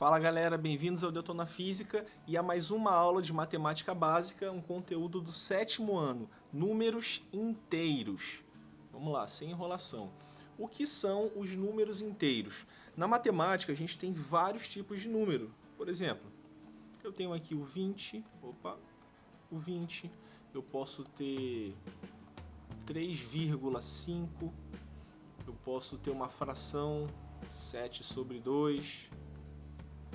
Fala galera, bem-vindos ao Detona Física e a mais uma aula de matemática básica, um conteúdo do 7º ano, números inteiros. Vamos lá, sem enrolação. O que são os números inteiros? Na matemática a gente tem vários tipos de número. Por exemplo, eu tenho aqui o 20, eu posso ter 3,5, eu posso ter uma fração 7/2.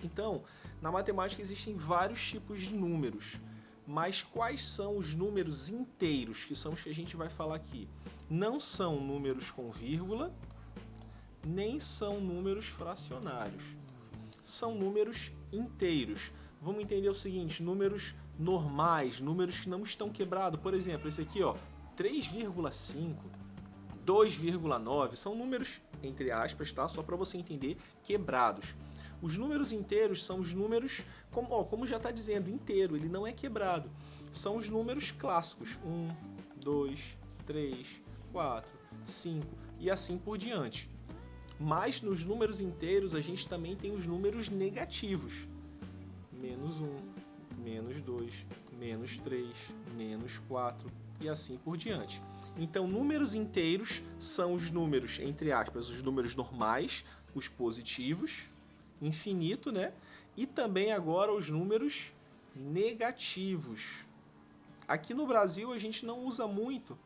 Então, na matemática existem vários tipos de números, mas quais são os números inteiros, que são os que a gente vai falar aqui? Não são números com vírgula, nem são números fracionários. São números inteiros. Vamos entender o seguinte, números normais, números que não estão quebrados. Por exemplo, esse aqui, 3,5, 2,9, são números, entre aspas, tá? Só para você entender, quebrados. Os números inteiros são os números, como já está dizendo, inteiro, ele não é quebrado. São os números clássicos, 1, 2, 3, 4, 5 e assim por diante. Mas nos números inteiros a gente também tem os números negativos. Menos 1, menos 2, menos 3, menos 4 e assim por diante. Então, números inteiros são os números, entre aspas, os números normais, os positivos, infinito, né? E também agora os números negativos. Aqui no Brasil a gente não usa muito,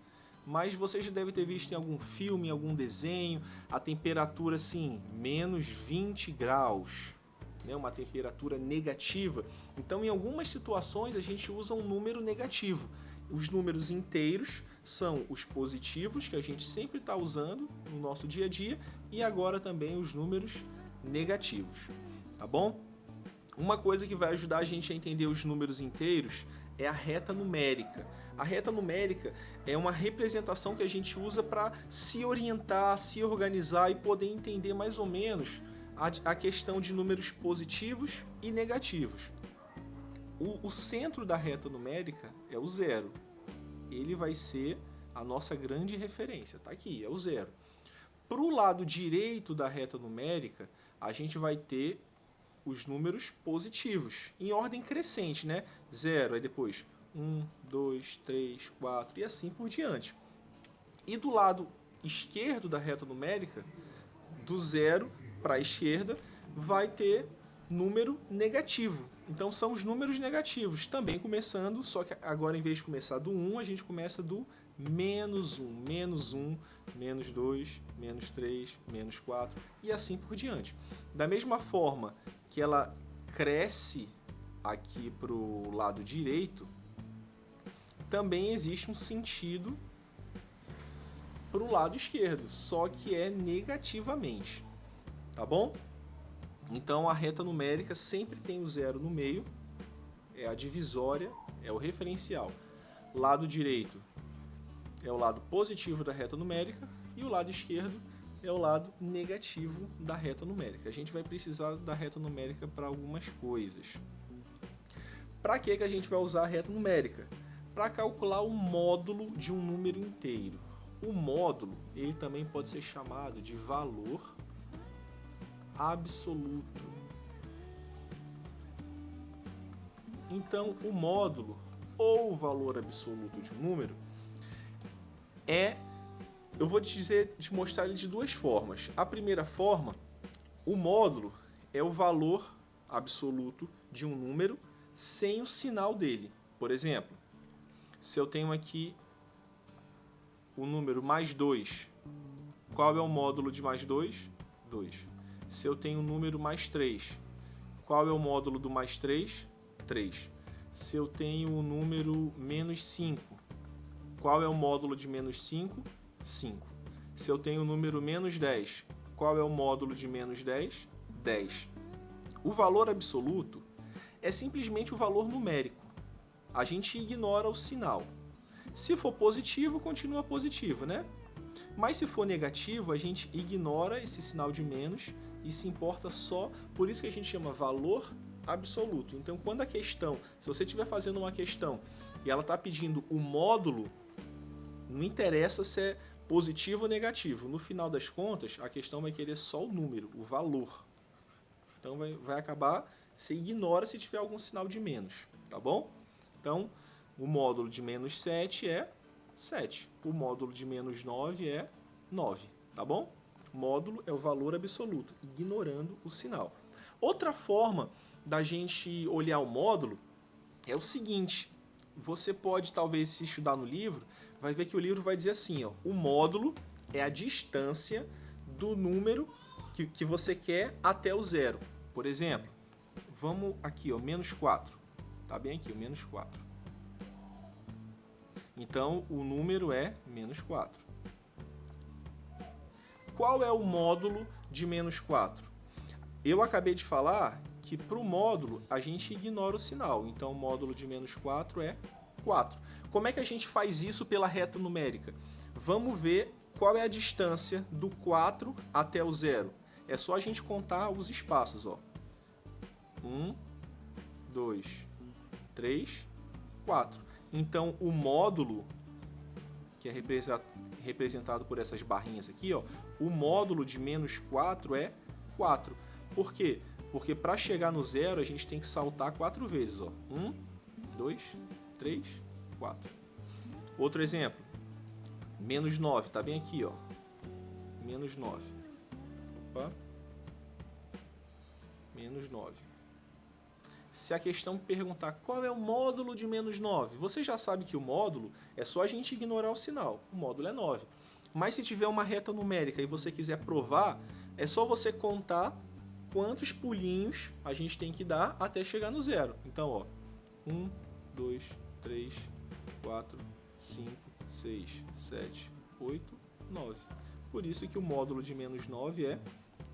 mas você já deve ter visto em algum filme, em algum desenho, a temperatura assim, menos 20 graus, né? Uma temperatura negativa. Então, em algumas situações a gente usa um número negativo. Os números inteiros são os positivos, que a gente sempre está usando no nosso dia a dia, e agora também os números negativos, tá bom? Uma coisa que vai ajudar a gente a entender os números inteiros é a reta numérica. A reta numérica é uma representação que a gente usa para se orientar, se organizar e poder entender mais ou menos a questão de números positivos e negativos. O centro da reta numérica é o zero. Ele vai ser a nossa grande referência, tá aqui, é o zero. Para o lado direito da reta numérica, a gente vai ter os números positivos, em ordem crescente, né? 0, aí depois 1, 2, 3, 4 e assim por diante. E do lado esquerdo da reta numérica, do zero para a esquerda, vai ter número negativo. Então são os números negativos, também começando, só que agora em vez de começar do 1, a gente começa do menos 1, menos 1, menos 2, menos 3, menos 4 e assim por diante. Da mesma forma que ela cresce aqui para o lado direito, também existe um sentido para o lado esquerdo, só que é negativamente, tá bom? Então a reta numérica sempre tem o zero no meio, é a divisória, é o referencial. Lado direito é o lado positivo da reta numérica e o lado esquerdo é o lado negativo da reta numérica. A gente vai precisar da reta numérica para algumas coisas. Para que a gente vai usar a reta numérica? Para calcular o módulo de um número inteiro. O módulo, ele também pode ser chamado de valor absoluto. Então, o módulo ou o valor absoluto de um número eu vou te mostrar ele de duas formas. A primeira forma, o módulo é o valor absoluto de um número sem o sinal dele. Por exemplo, se eu tenho aqui o número mais 2, qual é o módulo de mais 2? 2. Se eu tenho o número mais 3, qual é o módulo do mais 3? 3. Se eu tenho o número menos 5, qual é o módulo de menos 5? 5. Se eu tenho o número menos 10, qual é o módulo de menos 10? 10. O valor absoluto é simplesmente o valor numérico. A gente ignora o sinal. Se for positivo, continua positivo, né? Mas se for negativo, a gente ignora esse sinal de menos e se importa só, por isso que a gente chama valor absoluto. Então, quando a questão, se você estiver fazendo uma questão e ela está pedindo o módulo, não interessa se é positivo ou negativo. No final das contas, a questão vai querer só o número, o valor. Então vai acabar, você ignora se tiver algum sinal de menos, tá bom? Então, o módulo de menos 7 é 7. O módulo de menos 9 é 9, tá bom? Módulo é o valor absoluto, ignorando o sinal. Outra forma da gente olhar o módulo é o seguinte, você pode talvez se estudar no livro, vai ver que o livro vai dizer assim, ó, o módulo é a distância do número que você quer até o zero. Por exemplo, vamos aqui, ó, menos 4. Tá bem aqui, o menos 4. Então, o número é menos 4. Qual é o módulo de menos 4? Eu acabei de falar que para o módulo a gente ignora o sinal. Então, o módulo de menos 4 é 4. Como é que a gente faz isso pela reta numérica? Vamos ver qual é a distância do 4 até o 0. É só a gente contar os espaços, ó. 1, 2, 3, 4. Então, o módulo, que é representado por essas barrinhas aqui, ó, o módulo de menos 4 é 4. Por quê? Porque para chegar no zero, a gente tem que saltar 4 vezes, ó. 1, 2, 3, 4. Outro exemplo. Menos 9, tá bem aqui, ó. Menos 9. Opa. Menos 9. Se a questão perguntar qual é o módulo de menos 9, você já sabe que o módulo é só a gente ignorar o sinal. O módulo é 9. Mas se tiver uma reta numérica e você quiser provar, é só você contar quantos pulinhos a gente tem que dar até chegar no zero. Então, ó, 1, 2, 3, 4, 5, 6, 7, 8, 9. Por isso que o módulo de menos 9 é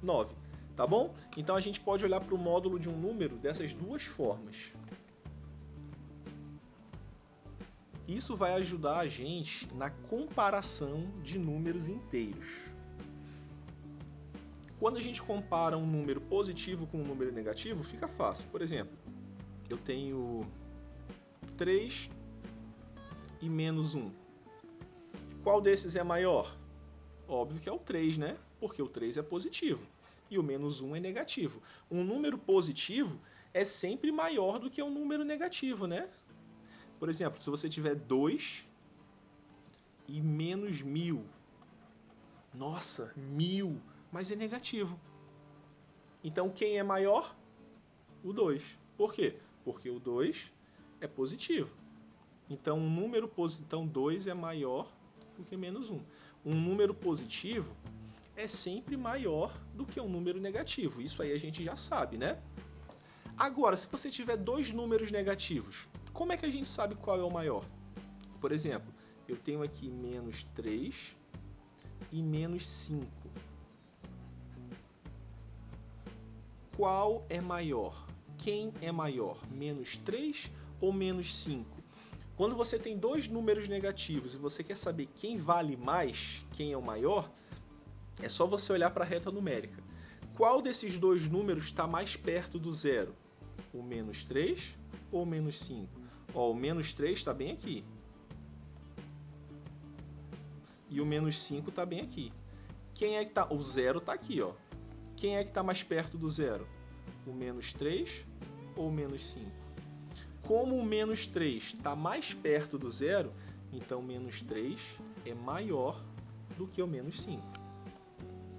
9. Tá bom? Então a gente pode olhar para o módulo de um número dessas duas formas. Isso vai ajudar a gente na comparação de números inteiros. Quando a gente compara um número positivo com um número negativo, fica fácil. Por exemplo, eu tenho 3 e menos 1. Qual desses é maior? Óbvio que é o 3, né? Porque o 3 é positivo e o menos 1 é negativo. Um número positivo é sempre maior do que um número negativo, né? Por exemplo, se você tiver 2 e menos 1000. Nossa, 1000, mas é negativo. Então, quem é maior? O 2. Por quê? Porque o 2 é positivo. Então, um número então 2 é maior do que menos 1. Um número positivo é sempre maior do que um número negativo. Isso aí a gente já sabe, né? Agora, se você tiver dois números negativos, como é que a gente sabe qual é o maior? Por exemplo, eu tenho aqui menos 3 e menos 5. Qual é maior? Quem é maior? Menos 3 ou menos 5? Quando você tem dois números negativos e você quer saber quem vale mais, quem é o maior, é só você olhar para a reta numérica. Qual desses dois números está mais perto do zero? O menos 3 ou o menos 5? Ó, o menos 3 está bem aqui. E o menos 5 está bem aqui. Quem é que tá? O zero está aqui, ó. Quem é que está mais perto do zero? O menos 3 ou o menos 5? Como o menos 3 está mais perto do zero, então o menos 3 é maior do que o menos 5.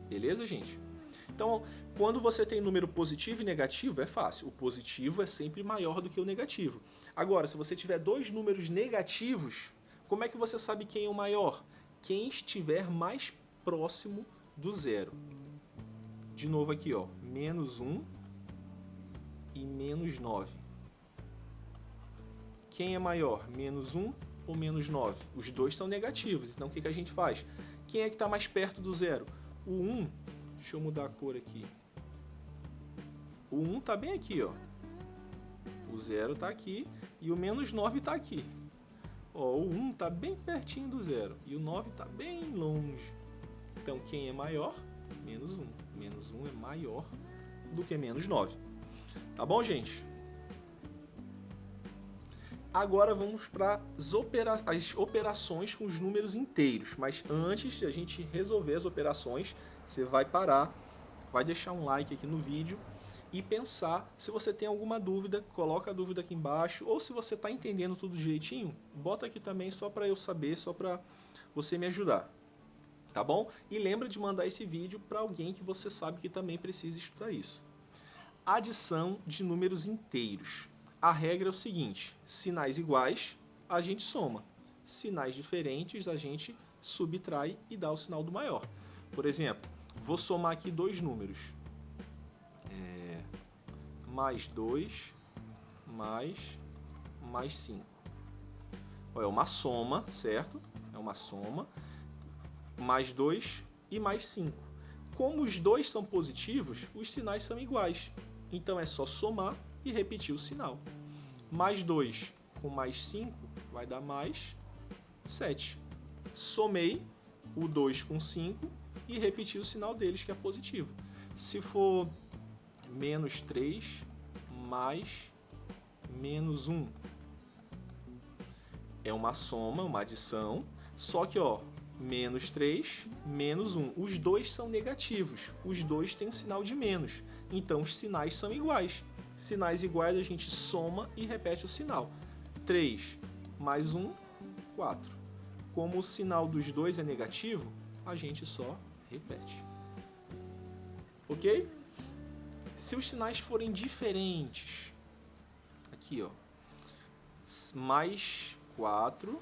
Beleza, gente? Então, quando você tem número positivo e negativo, é fácil. O positivo é sempre maior do que o negativo. Agora, se você tiver dois números negativos, como é que você sabe quem é o maior? Quem estiver mais próximo do zero. De novo aqui, ó, menos 1 e menos 9. Quem é maior, menos 1 ou menos 9? Os dois são negativos, então o que a gente faz? Quem é que está mais perto do zero? O 1, deixa eu mudar a cor aqui. O 1 está bem aqui, ó. O 0 está aqui e o menos 9 está aqui. Ó, o 1 está bem pertinho do 0 e o 9 está bem longe. Então, quem é maior? Menos 1. Menos 1 é maior do que menos 9. Tá bom, gente? Agora vamos para as operações com os números inteiros. Mas antes de a gente resolver as operações, você vai parar, vai deixar um like aqui no vídeo e pensar. Se você tem alguma dúvida, coloca a dúvida aqui embaixo, ou se você está entendendo tudo direitinho, bota aqui também só para eu saber, só para você me ajudar, tá bom? E lembra de mandar esse vídeo para alguém que você sabe que também precisa estudar isso. Adição de números inteiros. A regra é o seguinte: sinais iguais, a gente soma. Sinais diferentes, a gente subtrai e dá o sinal do maior. Por exemplo, vou somar aqui dois números. Mais 2, mais 5. É uma soma, certo? É uma soma. Mais 2 e mais 5. Como os dois são positivos, os sinais são iguais. Então é só somar e repetir o sinal. Mais 2 com mais 5 vai dar mais 7. Somei o 2 com 5 e repeti o sinal deles, que é positivo. Se for menos 3 mais menos 1, é uma soma, uma adição, só que menos 3, menos 1. Os dois são negativos, os dois têm um sinal de menos, então os sinais são iguais. Sinais iguais a gente soma e repete o sinal. 3 mais 1, 4. Como o sinal dos dois é negativo, a gente só repete. Ok? Se os sinais forem diferentes, aqui mais 4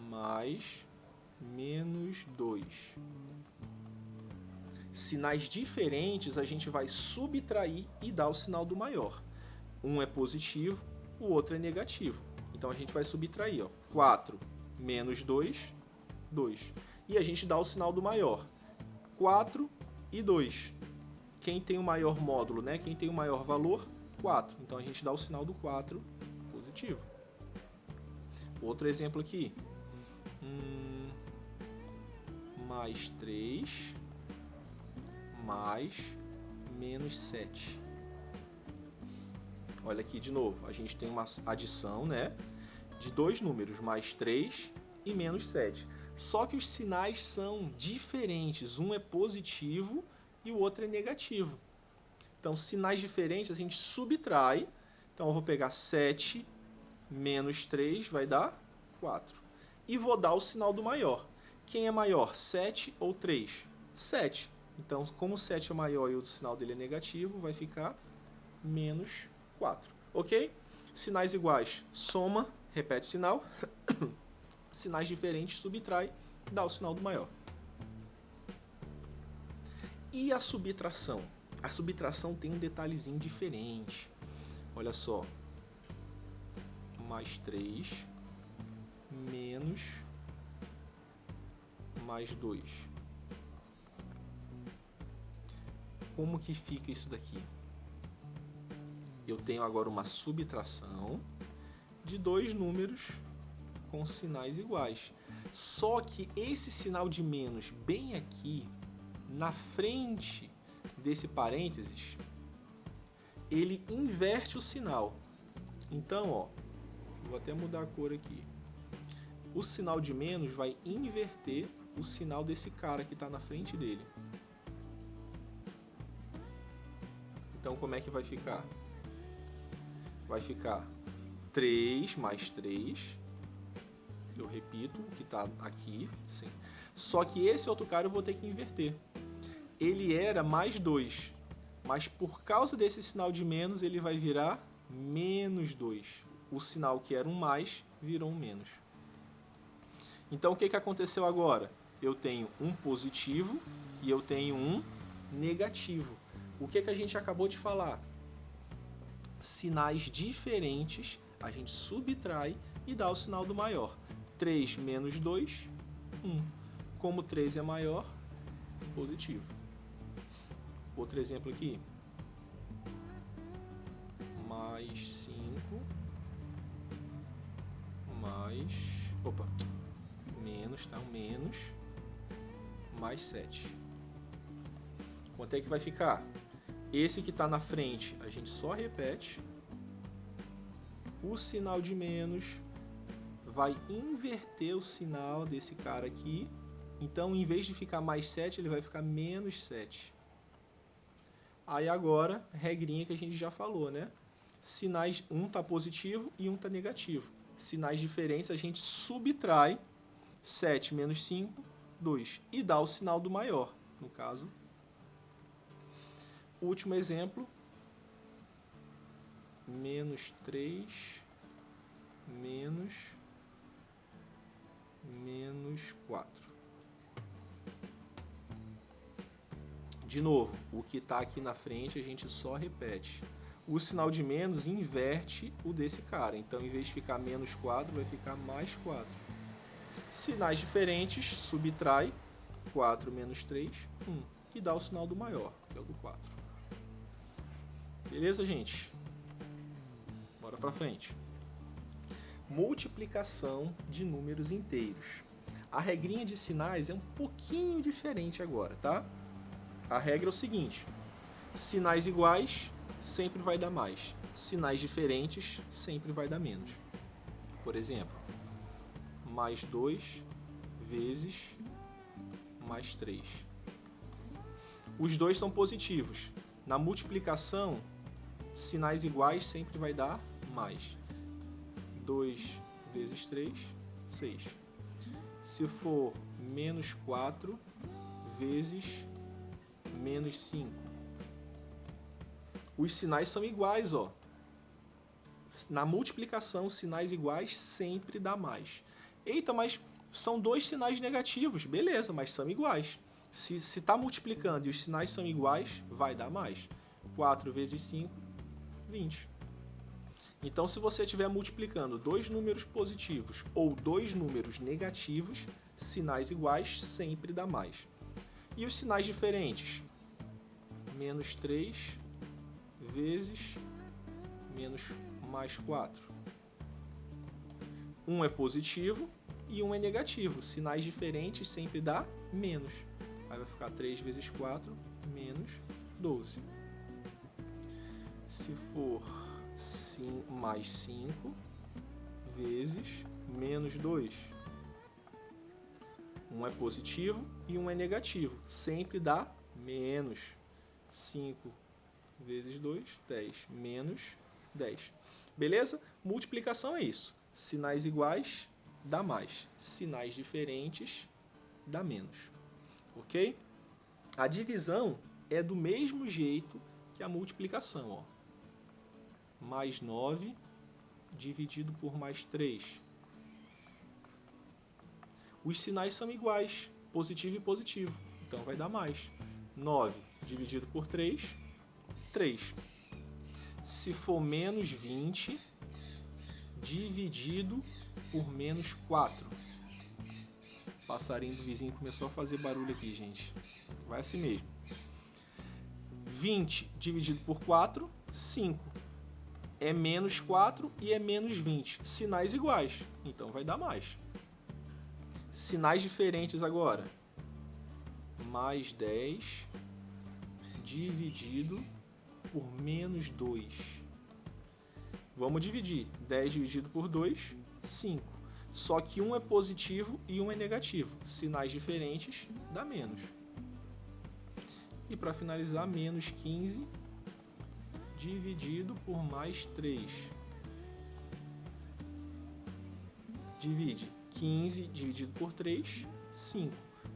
mais menos 2. Sinais diferentes a gente vai subtrair e dar o sinal do maior. Um é positivo, o outro é negativo. Então a gente vai subtrair, 4 menos 2, 2. E a gente dá o sinal do maior. 4 e 2. Quem tem o maior módulo, né? Quem tem o maior valor? 4. Então a gente dá o sinal do 4 positivo. Outro exemplo aqui. Mais 3 mais menos 7. Olha aqui de novo. A gente tem uma adição, né? De dois números, mais 3 e menos 7. Só que os sinais são diferentes. Um é positivo e o outro é negativo. Então, sinais diferentes a gente subtrai. Então, eu vou pegar 7 menos 3 vai dar 4. E vou dar o sinal do maior. Quem é maior, 7 ou 3? 7. Então, como o 7 é maior e o sinal dele é negativo, vai ficar menos 4. Ok? Sinais iguais, soma, repete o sinal. Sinais diferentes, subtrai, dá o sinal do maior. E a subtração? A subtração tem um detalhezinho diferente. Olha só. Mais 3 menos mais 2. Como que fica isso daqui? Eu tenho agora uma subtração de dois números com sinais iguais. Só que esse sinal de menos bem aqui, na frente desse parênteses, ele inverte o sinal. Então, vou até mudar a cor aqui. O sinal de menos vai inverter o sinal desse cara que está na frente dele. Então, como é que vai ficar? Vai ficar 3 mais 3. Eu repito o que está aqui. Sim. Só que esse outro cara eu vou ter que inverter. Ele era mais 2. Mas por causa desse sinal de menos, ele vai virar menos 2. O sinal que era um mais virou um menos. Então, o que aconteceu agora? Eu tenho um positivo e eu tenho um negativo. O que a gente acabou de falar? Sinais diferentes, a gente subtrai e dá o sinal do maior. 3 menos 2, 1. Como 3 é maior, positivo. Outro exemplo aqui. Mais 5, mais... Opa! Menos, tá? Um menos, mais 7. Quanto é que vai ficar? Esse que está na frente, a gente só repete. O sinal de menos vai inverter o sinal desse cara aqui. Então, em vez de ficar mais 7, ele vai ficar menos 7. Aí agora, regrinha que a gente já falou, né? Sinais, um está positivo e um está negativo. Sinais diferentes, a gente subtrai 7 menos 5, 2. E dá o sinal do maior, no caso. Último exemplo. Menos 3, menos 4. De novo, o que está aqui na frente a gente só repete. O sinal de menos inverte o desse cara. Então, em vez de ficar menos 4, vai ficar mais 4. Sinais diferentes, subtrai 4 menos 3, 1. E dá o sinal do maior, que é o do 4. Beleza, gente? Bora pra frente. Multiplicação de números inteiros. A regrinha de sinais é um pouquinho diferente agora, tá? A regra é o seguinte: sinais iguais sempre vai dar mais. Sinais diferentes sempre vai dar menos. Por exemplo, mais 2 vezes mais 3. Os dois são positivos. Na multiplicação, sinais iguais sempre vai dar mais. 2 vezes 3, 6. Se for menos 4 vezes menos 5. Os sinais são iguais, ó. Na multiplicação, sinais iguais sempre dá mais. Eita, mas são dois sinais negativos. Beleza, mas são iguais. Se está multiplicando e os sinais são iguais, vai dar mais. 4 vezes 5, 20. Então, se você estiver multiplicando dois números positivos ou dois números negativos, sinais iguais sempre dá mais. E os sinais diferentes? Menos 3 vezes menos mais 4. Um é positivo e um é negativo. Sinais diferentes sempre dá menos. Aí vai ficar 3 vezes 4 menos 12. Se for mais 5 vezes menos 2. Um é positivo e um é negativo. Sempre dá menos. 5 vezes 2, 10. Menos 10. Beleza? Multiplicação é isso. Sinais iguais dá mais. Sinais diferentes dá menos. Ok? A divisão é do mesmo jeito que a multiplicação, ó. Mais 9 dividido por mais 3. Os sinais são iguais, positivo e positivo, então vai dar mais. 9 dividido por 3, 3. Se for menos 20 dividido por menos 4. O passarinho do vizinho começou a fazer barulho aqui, gente. Vai assim mesmo. 20 dividido por 4, 5. É menos 4 e é menos 20. Sinais iguais, então vai dar mais. Sinais diferentes agora. Mais 10 dividido por menos 2. Vamos dividir. 10 dividido por 2, 5. Só que um é positivo e um é negativo. Sinais diferentes dá menos. E para finalizar, menos 15 dividido por mais 3. Divide 15 dividido por 3, 5.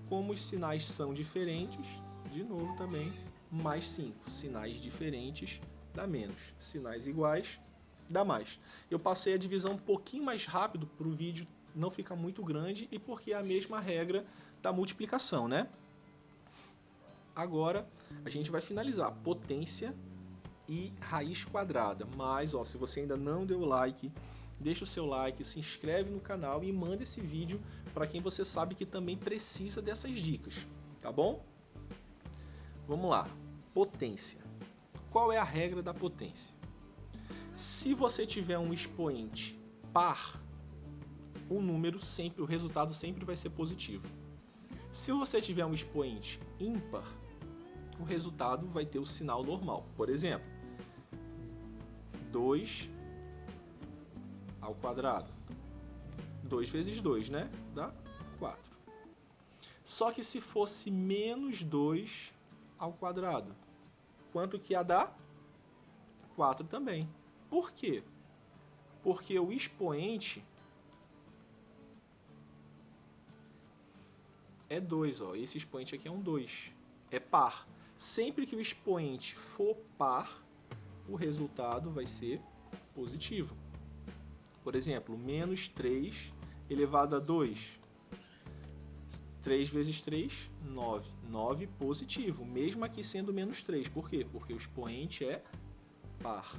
Como os sinais são diferentes, de novo também, mais 5. Sinais diferentes dá menos. Sinais iguais dá mais. Eu passei a divisão um pouquinho mais rápido para o vídeo não ficar muito grande e porque é a mesma regra da multiplicação, né? Agora a gente vai finalizar potência e raiz quadrada. Mas, ó, se você ainda não deu like, deixa o seu like, se inscreve no canal e manda esse vídeo para quem você sabe que também precisa dessas dicas, tá bom? Vamos lá. Potência. Qual é a regra da potência? Se você tiver um expoente par, o resultado sempre vai ser positivo. Se você tiver um expoente ímpar, o resultado vai ter o sinal normal. Por exemplo, 2 ao quadrado. 2 vezes 2, né? Dá 4. Só que se fosse menos 2 ao quadrado, quanto que ia dar? 4 também. Por quê? Porque o expoente é 2, ó. Esse expoente aqui é um 2. É par. Sempre que o expoente for par, o resultado vai ser positivo. Por exemplo, menos 3 elevado a 2. 3 vezes 3, 9. 9 positivo, mesmo aqui sendo menos 3. Por quê? Porque o expoente é par.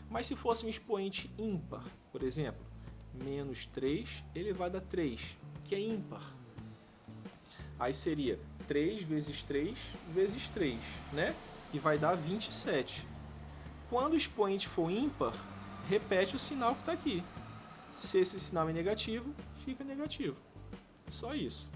Mas se fosse um expoente ímpar, por exemplo, menos 3 elevado a 3, que é ímpar. Aí seria 3 vezes 3 vezes 3, né? E vai dar 27. Quando o expoente for ímpar, repete o sinal que está aqui. Se esse sinal é negativo, fica negativo. Só isso.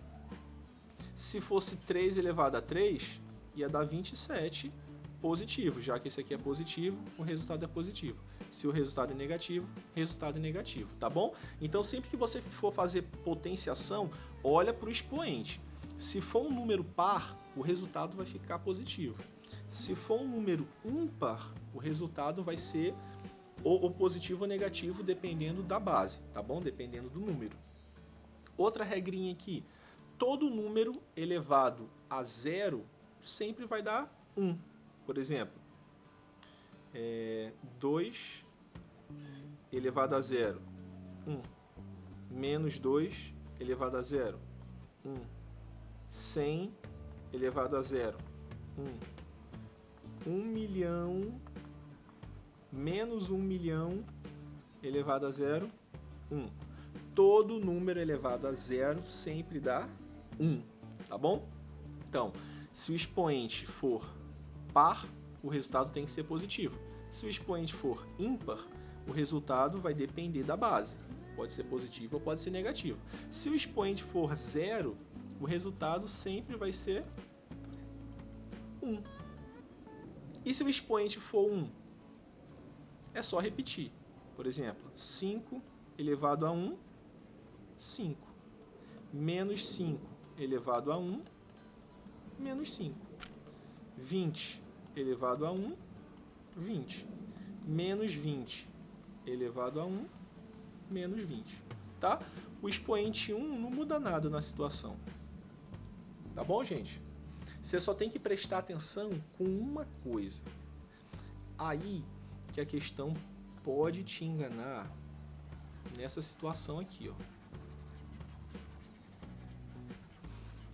Se fosse 3 elevado a 3, ia dar 27 positivo. Já que esse aqui é positivo, o resultado é positivo. Se o resultado é negativo, resultado é negativo, tá bom? Então, sempre que você for fazer potenciação, olha para o expoente. Se for um número par, o resultado vai ficar positivo. Se for um número ímpar, o resultado vai ser ou positivo ou negativo, dependendo da base, tá bom? Dependendo do número. Outra regrinha aqui. Todo número elevado a 0 sempre vai dar 1. Por exemplo, 2 elevado a 0, 1. Menos 2 elevado a 0, 1. 100 elevado a 0, 1. 1 milhão menos 1 milhão elevado a 0, 1. Todo número elevado a 0 sempre dá 1, tá bom? Então, se o expoente for par, o resultado tem que ser positivo. Se o expoente for ímpar, o resultado vai depender da base. Pode ser positivo ou pode ser negativo. Se o expoente for 0, o resultado sempre vai ser 1. E se o expoente for 1? É só repetir. Por exemplo, 5 elevado a 1, 5. Menos 5 elevado a 1, menos 5. 20 elevado a 1, 20. Menos 20 elevado a 1, menos 20. Tá? O expoente 1 não muda nada na situação. Tá bom, gente? Você só tem que prestar atenção com uma coisa. Aí que a questão pode te enganar nessa situação aqui, ó.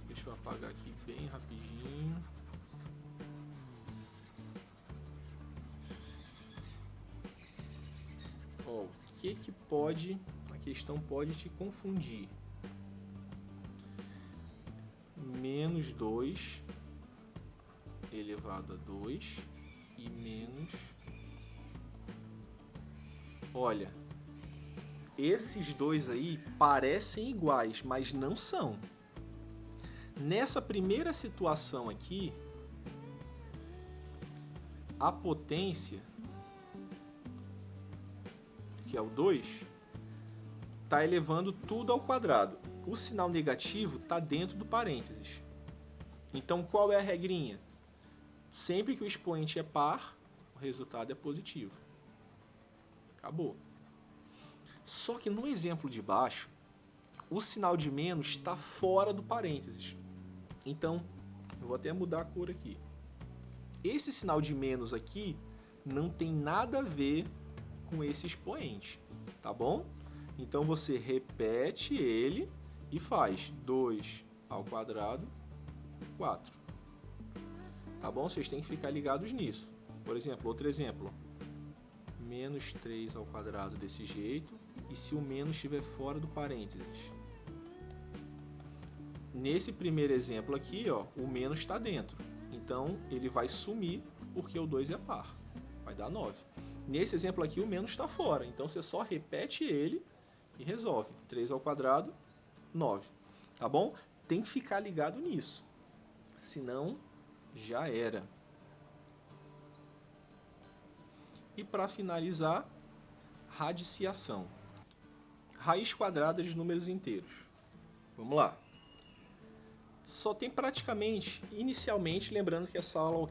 Deixa eu apagar aqui bem rapidinho. Ó, o que pode, a questão pode te confundir? Menos 2 elevado a 2 e menos... Olha, esses dois aí parecem iguais, mas não são. Nessa primeira situação aqui, a potência, que é o 2, está elevando tudo ao quadrado. O sinal negativo está dentro do parênteses. Então, qual é a regrinha? Sempre que o expoente é par, o resultado é positivo. Acabou. Só que no exemplo de baixo, o sinal de menos está fora do parênteses. Então, eu vou até mudar a cor aqui. Esse sinal de menos aqui não tem nada a ver com esse expoente, tá bom? Então, você repete ele e faz 2 ao quadrado, 4. Tá bom? Vocês têm que ficar ligados nisso. Por exemplo, outro exemplo. Menos 3 ao quadrado desse jeito. E se o menos estiver fora do parênteses? Nesse primeiro exemplo aqui, ó, o menos está dentro. Então, ele vai sumir porque o 2 é par. Vai dar 9. Nesse exemplo aqui, o menos está fora. Então, você só repete ele e resolve. 3 ao quadrado, 9. Tá bom? Tem que ficar ligado nisso. Senão, já era. E para finalizar, radiciação. Raiz quadrada de números inteiros. Vamos lá. Só tem praticamente, inicialmente, lembrando que essa aula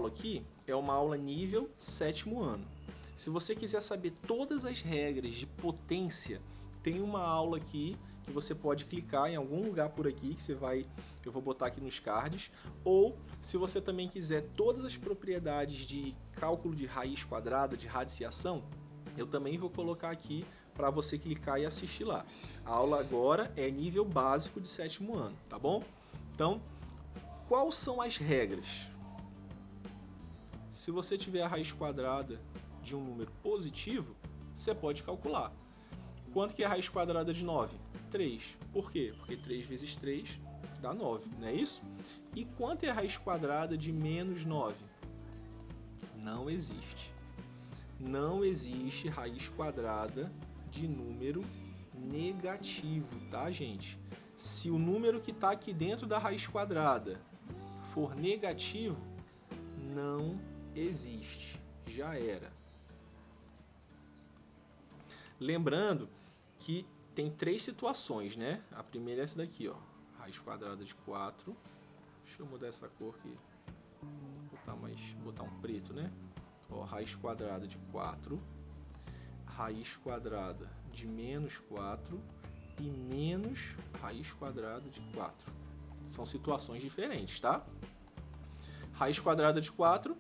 aqui é uma aula nível 7º ano. Se você quiser saber todas as regras de potência, tem uma aula aqui que você pode clicar em algum lugar por aqui que eu vou botar aqui nos cards, ou se você também quiser todas as propriedades de cálculo de raiz quadrada, de radiciação, eu também vou colocar aqui para você clicar e assistir lá. A aula agora é nível básico de 7º ano, tá bom? Então, quais são as regras? Se você tiver a raiz quadrada de um número positivo, você pode calcular. Quanto que é a raiz quadrada de 9? 3. Por quê? Porque 3 vezes 3 dá 9, não é isso? E quanto é a raiz quadrada de menos 9? Não existe. Não existe raiz quadrada de número negativo, tá, gente? Se o número que está aqui dentro da raiz quadrada for negativo, não existe. Já era. Lembrando que tem 3 situações, né? A primeira é essa daqui, ó. Raiz quadrada de 4. Deixa eu mudar essa cor aqui. Botar um preto, né? Ó, raiz quadrada de 4. Raiz quadrada de menos 4. E menos raiz quadrada de 4. São situações diferentes, tá? Raiz quadrada de 4,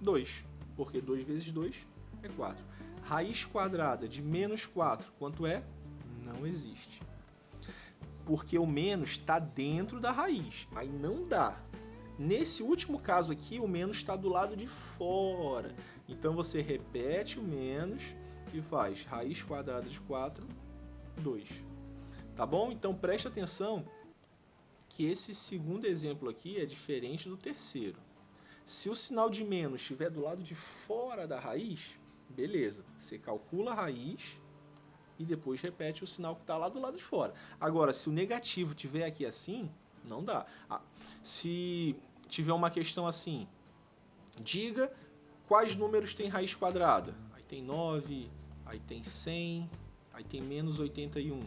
2. Porque 2 vezes 2 é 4. Raiz quadrada de menos 4, quanto é? Não existe. Porque o menos está dentro da raiz. Aí não dá. Nesse último caso aqui, o menos está do lado de fora. Então você repete o menos e faz raiz quadrada de 4, 2. Tá bom? Então preste atenção que esse segundo exemplo aqui é diferente do terceiro. Se o sinal de menos estiver do lado de fora da raiz, beleza, você calcula a raiz e depois repete o sinal que está lá do lado de fora. Agora, se o negativo estiver aqui assim, não dá. Se tiver uma questão assim, diga quais números tem raiz quadrada. Aí tem 9, aí tem 100, aí tem menos 81.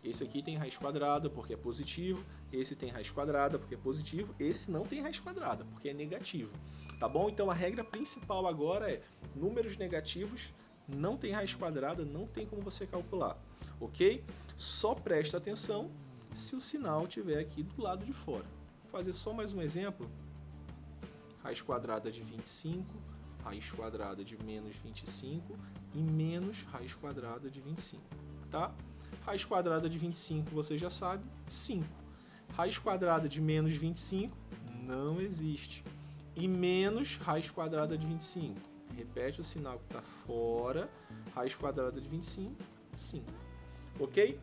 Esse aqui tem raiz quadrada porque é positivo, esse tem raiz quadrada porque é positivo, esse não tem raiz quadrada porque é negativo. Tá bom? Então a regra principal agora é números negativos não tem raiz quadrada, não tem como você calcular, ok? Só presta atenção se o sinal estiver aqui do lado de fora. Vou fazer só mais um exemplo. Raiz quadrada de 25, raiz quadrada de menos 25 e menos raiz quadrada de 25, tá? Raiz quadrada de 25, você já sabe, 5. Raiz quadrada de menos 25 não existe. E menos raiz quadrada de 25. Repete o sinal que está fora. Raiz quadrada de 25, 5. Ok?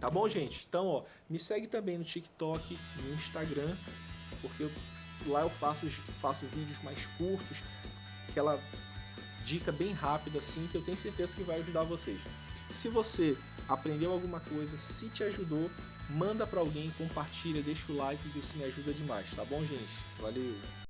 Tá bom, gente? Então, ó, me segue também no TikTok, no Instagram, porque lá eu faço vídeos mais curtos, aquela dica bem rápida assim, que eu tenho certeza que vai ajudar vocês. Se você aprendeu alguma coisa, se te ajudou, manda para alguém, compartilha, deixa o like, que isso me ajuda demais, tá bom, gente? Valeu!